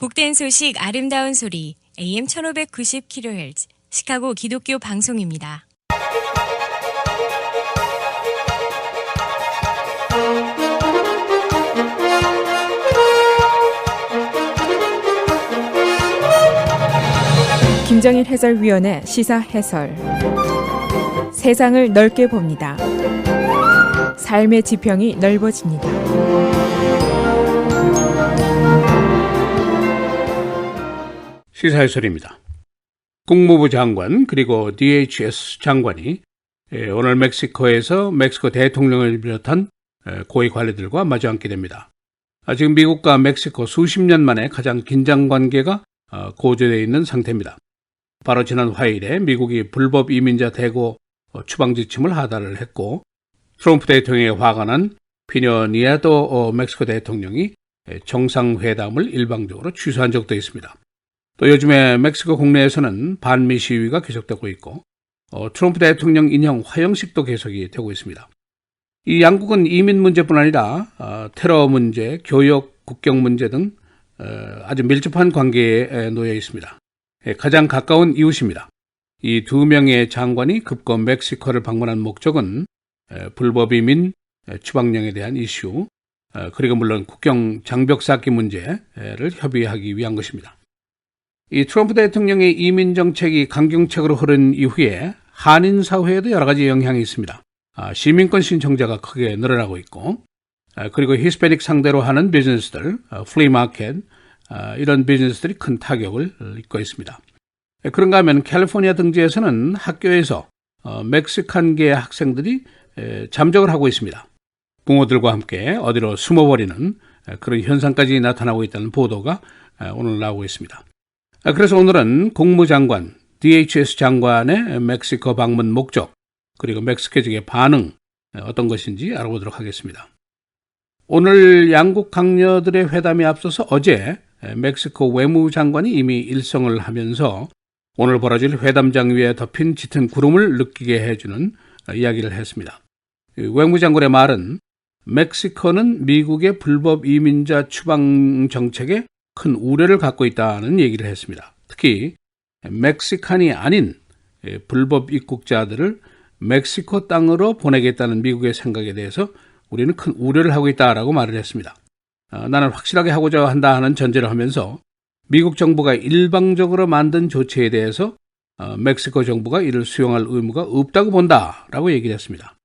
복된 소식 아름다운 소리 AM 1590kHz 시카고 기독교 방송입니다. 김정일 해설위원의 시사 해설. 세상을 넓게 봅니다. 삶의 지평이 넓어집니다. 시사 해설입니다. 국무부 장관 그리고 DHS 장관이 오늘 멕시코에서 멕시코 대통령을 비롯한 고위 관리들과 마주 앉게 됩니다. 지금 미국과 멕시코 수십 년 만에 가장 긴장 관계가 고조되어 있는 상태입니다. 바로 지난 화요일에 미국이 불법 이민자 대거 추방 지침을 하달을 했고, 트럼프 대통령의 화가 난 피뇨 니에도 멕시코 대통령이 정상회담을 일방적으로 취소한 적도 있습니다. 또 요즘에 멕시코 국내에서는 반미 시위가 계속되고 있고, 트럼프 대통령 인형 화형식도 계속이 되고 있습니다. 이 양국은 이민 문제뿐 아니라 테러 문제, 교역, 국경 문제 등 아주 밀접한 관계에 놓여 있습니다. 가장 가까운 이웃입니다. 이 두 명의 장관이 급거 멕시코를 방문한 목적은 불법 이민, 추방령에 대한 이슈, 그리고 물론 국경 장벽 쌓기 문제를 협의하기 위한 것입니다. 이 트럼프 대통령의 이민 정책이 강경책으로 흐른 이후에 한인 사회에도 여러 가지 영향이 있습니다. 시민권 신청자가 크게 늘어나고 있고, 그리고 히스패닉 상대로 하는 비즈니스들, 플리마켓, 이런 비즈니스들이 큰 타격을 입고 있습니다. 그런가 하면 캘리포니아 등지에서는 학교에서 멕시칸계 학생들이 잠적을 하고 있습니다. 부모들과 함께 어디로 숨어버리는 그런 현상까지 나타나고 있다는 보도가 오늘 나오고 있습니다. 그래서 오늘은 국무장관, DHS 장관의 멕시코 방문 목적, 그리고 멕시코 측의 반응 어떤 것인지 알아보도록 하겠습니다. 오늘 양국 강녀들의 회담에 앞서서 어제 멕시코 외무장관이 이미 일성을 하면서 오늘 벌어질 회담장 위에 덮인 짙은 구름을 느끼게 해주는 이야기를 했습니다. 외무장관의 말은 멕시코는 미국의 불법 이민자 추방 정책에 큰 우려를 갖고 있다는 얘기를 했습니다. 특히 멕시칸이 아닌 불법 입국자들을 멕시코 땅으로 보내겠다는 미국의 생각에 대해서 우리는 큰 우려를 하고 있다라고 말을 했습니다. 나는 확실하게 하고자 한다 하는 전제를 하면서 미국 정부가 일방적으로 만든 조치에 대해서 멕시코 정부가 이를 수용할 의무가 없다고 본다라고 얘기를 했습니다.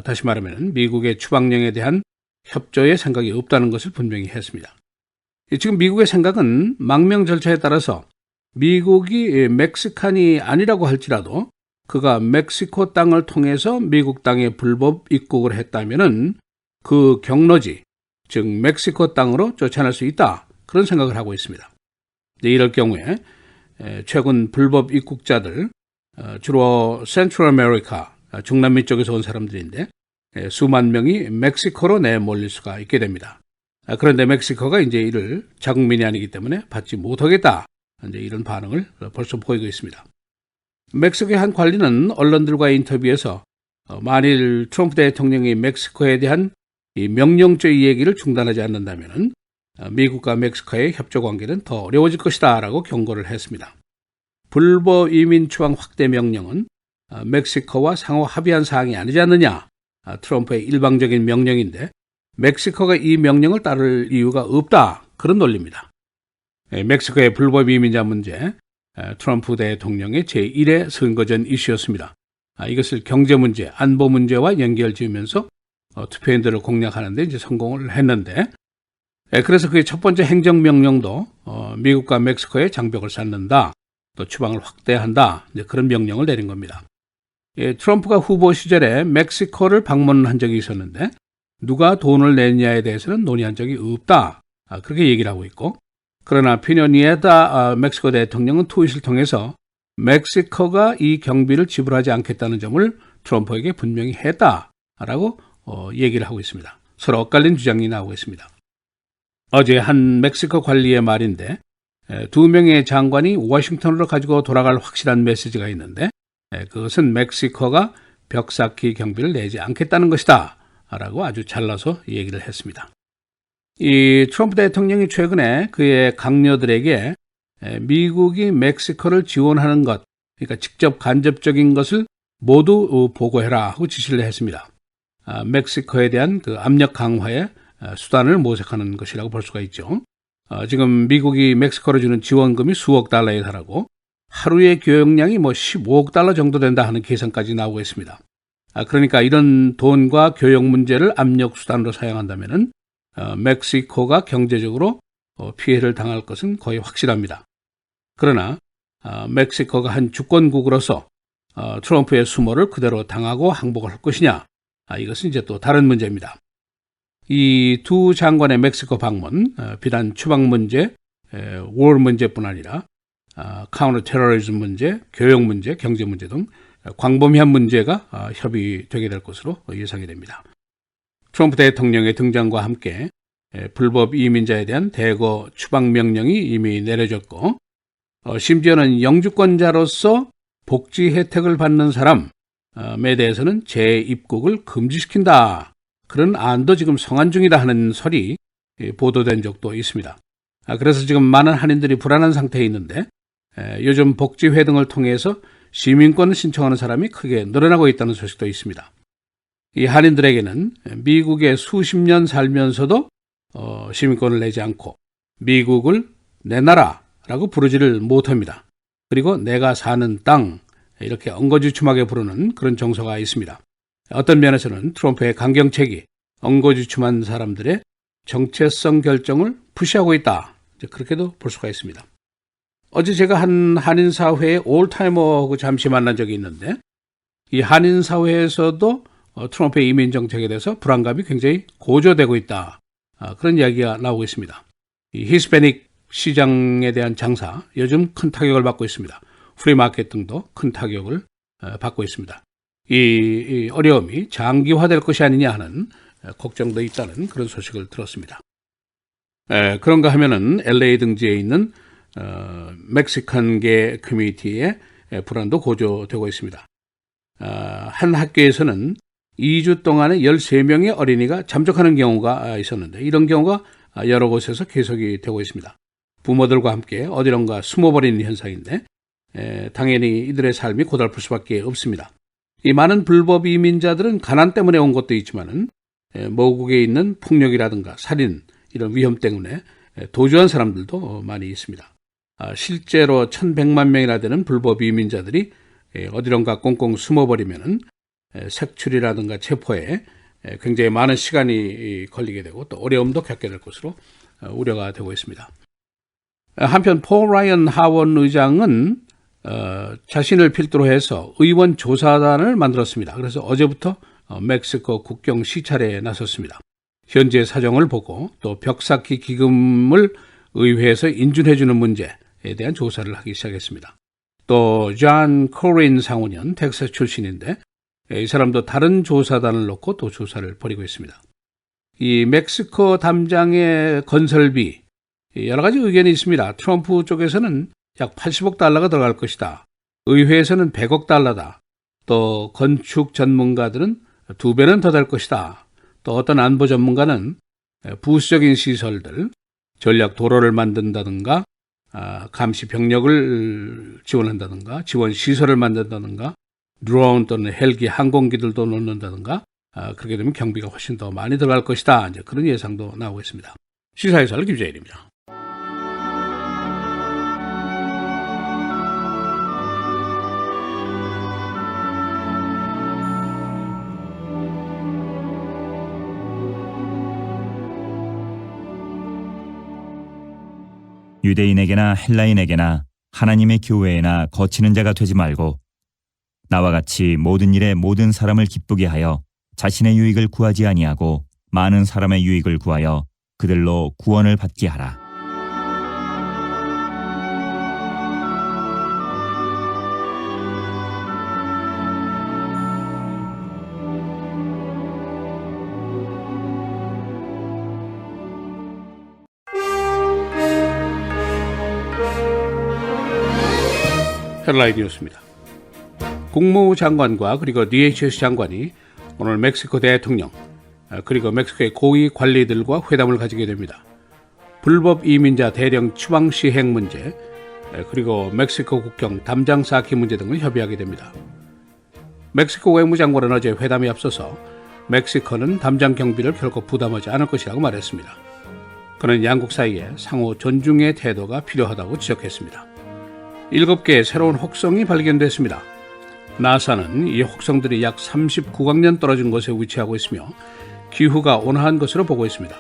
다시 말하면 미국의 추방령에 대한 협조의 생각이 없다는 것을 분명히 했습니다. 지금 미국의 생각은 망명 절차에 따라서 미국이 멕시칸이 아니라고 할지라도 그가 멕시코 땅을 통해서 미국 땅에 불법 입국을 했다면은 그 경로지, 즉 멕시코 땅으로 쫓아낼 수 있다, 그런 생각을 하고 있습니다. 이럴 경우에 최근 불법 입국자들, 주로 센트럴 아메리카, 중남미 쪽에서 온 사람들인데 수만 명이 멕시코로 내몰릴 수가 있게 됩니다. 그런데 멕시코가 이제 이를 자국민이 아니기 때문에 받지 못하겠다, 이제 이런 반응을 벌써 보이고 있습니다. 멕시코의 한 관리는 언론들과의 인터뷰에서 만일 트럼프 대통령이 멕시코에 대한 이 명령죄의 얘기를 중단하지 않는다면 미국과 멕시코의 협조 관계는 더 어려워질 것이다 라고 경고를 했습니다. 불법 이민 추방 확대 명령은 멕시코와 상호 합의한 사항이 아니지 않느냐, 트럼프의 일방적인 명령인데 멕시코가 이 명령을 따를 이유가 없다, 그런 논리입니다. 멕시코의 불법 이민자 문제, 트럼프 대통령의 제1회 선거 전 이슈였습니다. 이것을 경제 문제, 안보 문제와 연결 지으면서 투표인들을 공략하는 데 이제 성공을 했는데, 그래서 그의 첫 번째 행정명령도 미국과 멕시코의 장벽을 쌓는다, 또 추방을 확대한다, 이제 그런 명령을 내린 겁니다. 트럼프가 후보 시절에 멕시코를 방문한 적이 있었는데 누가 돈을 냈냐에 대해서는 논의한 적이 없다, 그렇게 얘기를 하고 있고, 그러나 피뇨 니에다 멕시코 대통령은 트윗을 통해서 멕시코가 이 경비를 지불하지 않겠다는 점을 트럼프에게 분명히 했다라고 얘기를 하고 있습니다. 서로 엇갈린 주장이 나오고 있습니다. 어제 한 멕시코 관리의 말인데 두 명의 장관이 워싱턴으로 가지고 돌아갈 확실한 메시지가 있는데 그것은 멕시코가 벽 쌓기 경비를 내지 않겠다는 것이다 라고 아주 잘라서 얘기를 했습니다. 이 트럼프 대통령이 최근에 그의 강요들에게 미국이 멕시코를 지원하는 것, 그러니까 직접 간접적인 것을 모두 보고해라 하고 지시를 했습니다. 멕시코에 대한 그 압력 강화의 수단을 모색하는 것이라고 볼 수가 있죠. 지금 미국이 멕시코로 주는 지원금이 수억 달러에 달하고 하루의 교역량이 15억 달러 정도 된다 하는 계산까지 나오고 있습니다. 그러니까 이런 돈과 교역 문제를 압력 수단으로 사용한다면은 멕시코가 경제적으로 피해를 당할 것은 거의 확실합니다. 그러나 멕시코가 한 주권국으로서 트럼프의 수모를 그대로 당하고 항복을 할 것이냐, 이것은 이제 또 다른 문제입니다. 이 두 장관의 멕시코 방문, 비단 추방 문제, 월 문제뿐 아니라 카운터 테러리즘 문제, 교역 문제, 경제 문제 등 광범위한 문제가 협의되게 될 것으로 예상이 됩니다. 트럼프 대통령의 등장과 함께 불법 이민자에 대한 대거 추방 명령이 이미 내려졌고, 심지어는 영주권자로서 복지 혜택을 받는 사람에 대해서는 재입국을 금지시킨다, 그런 안도 지금 성안 중이다 하는 설이 보도된 적도 있습니다. 그래서 지금 많은 한인들이 불안한 상태에 있는데, 요즘 복지회 등을 통해서 시민권을 신청하는 사람이 크게 늘어나고 있다는 소식도 있습니다. 이 한인들에게는 미국에 수십 년 살면서도 시민권을 내지 않고 미국을 내 나라라고 부르지를 못합니다. 그리고 내가 사는 땅, 이렇게 엉거주춤하게 부르는 그런 정서가 있습니다. 어떤 면에서는 트럼프의 강경책이 엉거주춤한 사람들의 정체성 결정을 푸시하고 있다, 그렇게도 볼 수가 있습니다. 어제 제가 한 한인사회의 올타이머하고 잠시 만난 적이 있는데, 이 한인사회에서도 트럼프의 이민 정책에 대해서 불안감이 굉장히 고조되고 있다, 그런 이야기가 나오고 있습니다. 이 히스패닉 시장에 대한 장사, 요즘 큰 타격을 받고 있습니다. 프리마켓 등도 큰 타격을 받고 있습니다. 이 어려움이 장기화될 것이 아니냐 하는 걱정도 있다는 그런 소식을 들었습니다. 그런가 하면은 LA 등지에 있는 멕시칸계 커뮤니티의 불안도 고조되고 있습니다. 한 학교에서는 2주 동안에 13명의 어린이가 잠적하는 경우가 있었는데, 이런 경우가 여러 곳에서 계속이 되고 있습니다. 부모들과 함께 어디론가 숨어버리는 현상인데, 당연히 이들의 삶이 고달플 수밖에 없습니다. 이 많은 불법 이민자들은 가난 때문에 온 것도 있지만은 모국에 있는 폭력이라든가 살인, 이런 위험 때문에 도주한 사람들도 많이 있습니다. 실제로 1100만 명이나 되는 불법 이민자들이 어디론가 꽁꽁 숨어버리면은 색출이라든가 체포에 굉장히 많은 시간이 걸리게 되고 또 어려움도 겪게 될 것으로 우려가 되고 있습니다. 한편 폴 라이언 하원 의장은 자신을 필두로 해서 의원 조사단을 만들었습니다. 그래서 어제부터 멕시코 국경 시찰에 나섰습니다. 현재 사정을 보고 또 벽쌓기 기금을 의회에서 인준해주는 문제에 대한 조사를 하기 시작했습니다. 또 존 코린 상원의원, 텍사스 출신인데 이 사람도 다른 조사단을 놓고 또 조사를 벌이고 있습니다. 이 멕시코 담장의 건설비, 여러 가지 의견이 있습니다. 트럼프 쪽에서는 약 80억 달러가 들어갈 것이다. 의회에서는 100억 달러다. 또 건축 전문가들은 2배는 더 될 것이다. 또 어떤 안보 전문가는 부수적인 시설들, 전략 도로를 만든다든가, 감시 병력을 지원한다든가, 지원 시설을 만든다든가, 드론 또는 헬기, 항공기들도 넣는다든가, 그렇게 되면 경비가 훨씬 더 많이 들어갈 것이다, 이제 그런 예상도 나오고 있습니다. 시사해설 김재일입니다. 유대인에게나 헬라인에게나 하나님의 교회에나 거치는 자가 되지 말고 나와 같이 모든 일에 모든 사람을 기쁘게 하여 자신의 유익을 구하지 아니하고 많은 사람의 유익을 구하여 그들로 구원을 받게 하라. 헤드라인 뉴스입니다. 국무부 장관과 그리고 DHS 장관이 오늘 멕시코 대통령 그리고 멕시코의 고위 관리들과 회담을 가지게 됩니다. 불법 이민자 대량 추방 시행 문제, 그리고 멕시코 국경 담장 쌓기 문제 등을 협의하게 됩니다. 멕시코 외무장관은 어제 회담에 앞서서 멕시코는 담장 경비를 결코 부담하지 않을 것이라고 말했습니다. 그는 양국 사이에 상호 존중의 태도가 필요하다고 지적했습니다. 7개의 새로운 혹성이 발견됐습니다. 나사는 이 혹성들이 약 39광년 떨어진 곳에 위치하고 있으며 기후가 온화한 것으로 보고 있습니다.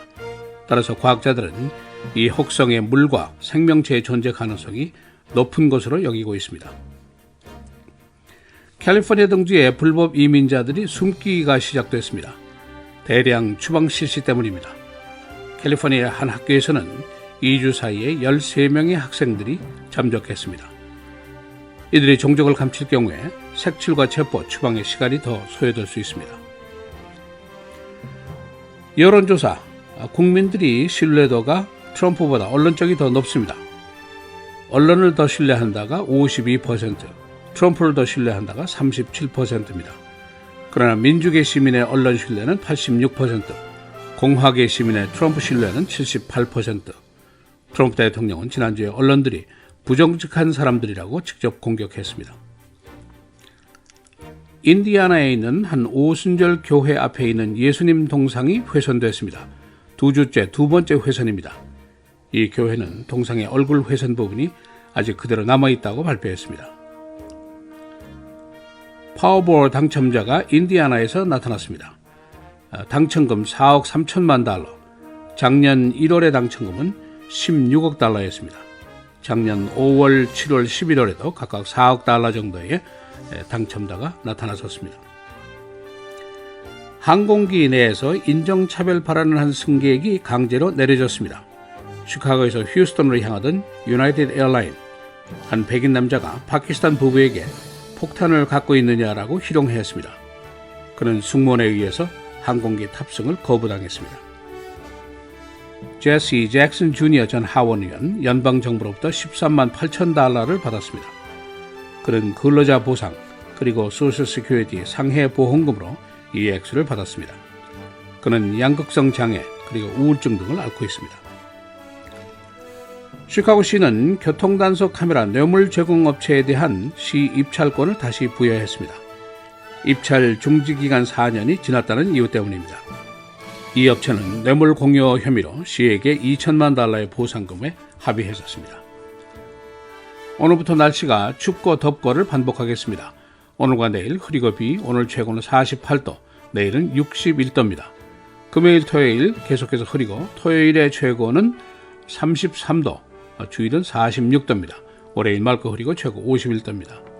따라서 과학자들은 이 혹성의 물과 생명체의 존재 가능성이 높은 것으로 여기고 있습니다. 캘리포니아 등지에 불법 이민자들이 숨기기가 시작됐습니다. 대량 추방 실시 때문입니다. 캘리포니아 한 학교에서는 2주 사이에 13명의 학생들이 잠적했습니다. 이들이 종족을 감출 경우에 색출과 체포, 추방의 시간이 더 소요될 수 있습니다. 여론조사, 국민들이 신뢰도가 트럼프보다 언론 쪽이 더 높습니다. 언론을 더 신뢰한다가 52%, 트럼프를 더 신뢰한다가 37%입니다. 그러나 민주계 시민의 언론 신뢰는 86%, 공화계 시민의 트럼프 신뢰는 78%. 트럼프 대통령은 지난주에 언론들이 부정직한 사람들이라고 직접 공격했습니다. 인디아나에 있는 한 오순절 교회 앞에 있는 예수님 동상이 훼손됐습니다. 2주째 두 번째 훼손입니다. 이 교회는 동상의 얼굴 훼손 부분이 아직 그대로 남아있다고 발표했습니다. 파워볼 당첨자가 인디아나에서 나타났습니다. 당첨금 4억 3천만 달러, 작년 1월의 당첨금은 16억 달러였습니다. 작년 5월, 7월, 11월에도 각각 4억 달러 정도의 당첨자가 나타났었습니다. 항공기 내에서 인종차별 발언을 한 승객이 강제로 내려졌습니다. 시카고에서 휴스턴으로 향하던 유나이티드 에어라인, 한 백인 남자가 파키스탄 부부에게 폭탄을 갖고 있느냐라고 희롱했습니다. 그는 승무원에 의해서 항공기 탑승을 거부당했습니다. 제시 잭슨 주니어 전 하원의원 연방정부로부터 13만 8천 달러를 받았습니다. 그는 근로자 보상 그리고 소셜 시큐리티 상해 보험금으로 이 액수를 받았습니다. 그는 양극성 장애 그리고 우울증 등을 앓고 있습니다. 시카고시는 교통단속 카메라 뇌물 제공업체에 대한 시 입찰권을 다시 부여했습니다. 입찰 중지기간 4년이 지났다는 이유 때문입니다. 이 업체는 뇌물 공여 혐의로 시에게 2천만 달러의 보상금에 합의했었습니다. 오늘부터 날씨가 춥고 덥고를 반복하겠습니다. 오늘과 내일 흐리고 비, 오늘 최고는 48도, 내일은 61도입니다. 금요일, 토요일 계속해서 흐리고 토요일의 최고는 33도, 주일은 46도입니다. 월요일 맑고 흐리고 최고 51도입니다.